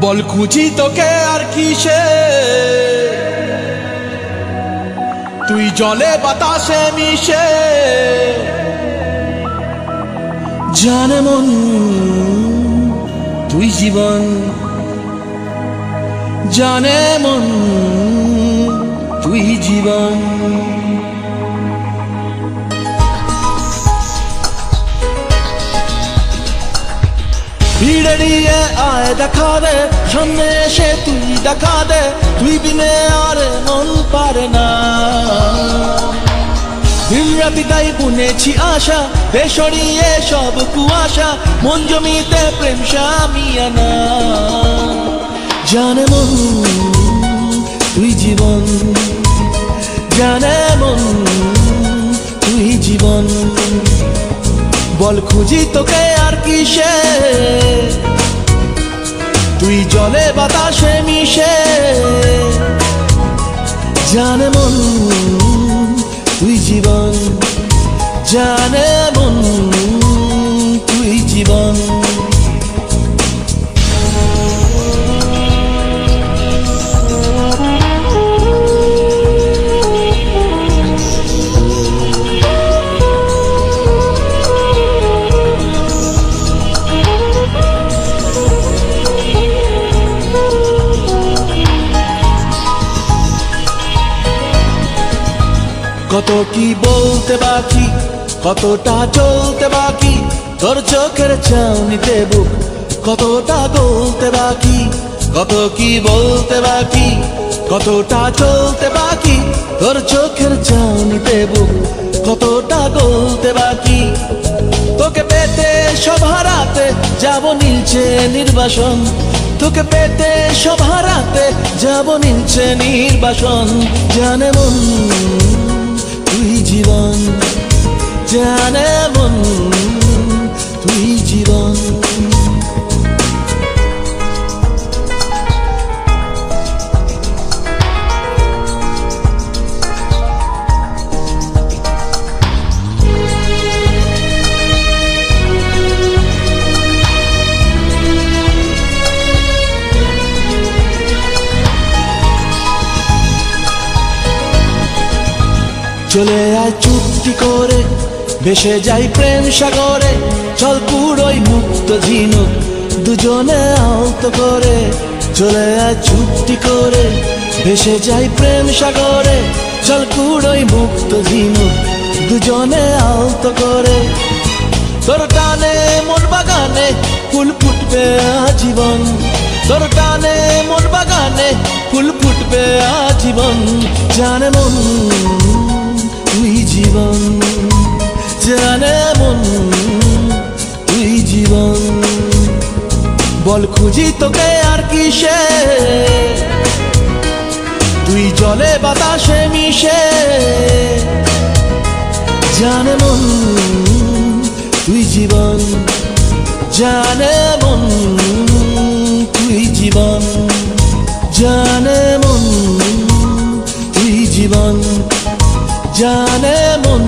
বল খুঁজি তোকে আর কিসে, তুই জলে বাতাসে মিশে। জানে মন তুই জীবন, জানে মন তুই জীবন। ভিড়ে নিয়ে আয় দেখা দে, সামনে এসে তুই দেখা দে, তুই বিনে আর মন পারে না। দিনরাতি তাই বুনেছি আশা, দে সরিয়ে সব কুয়াশা, মন জমিতে প্রেম শামিয়ানা। জানে মন তুই জীবন, জানে মন তুই জীবন। বল খুঁজি তোকে আর কিসে, তুই জলে বাতাসে মিশে। জানে মন তুই জীবন, জানে মন তুই জীবন। কত কি বলতে বাকি, কতটা চলতে বাকি, তোর চোখের চাউনিতে বুক কতটা গলতে বাকি। কত কি বলতে বাকি, কতটা চলতে বাকি, তোর চোখের চাউনিতে বুক কতটা গলতে বাকি। তোকে পেতে সব হারাতে যাব নীলছে নির্বাসন, তোকে পেতে সব হারাতে যাব নীলছে নির্বাসন। জানে মন তুই জীবন, জানে মন তুই জীবন। চলে আয় চুক্তি করে, ভেসে যাই প্রেম সাগরে, চল পুরোই মুক্ত ঝিনুক দুজনে আলতো করে। চলে আয় চুক্তি করে, ভেসে যাই প্রেম সাগরে, চল পুরোই মুক্ত ঝিনুক দুজনে আলতো করে। তোর টানে মন বাগানে ফুল ফুটবে আজীবন, তোর টানে মন বাগানে ফুল ফুটবে আজীবন। জানে মন তুই জীবন, জানে মন তুই জীবন। বল খুঁজি তোকে আর কিসে, তুই জলে বাতাসে মিশে। জানে মন তুই জীবন, জানে মন তুই জীবন, জানে মন তুই জীবন, জানে মন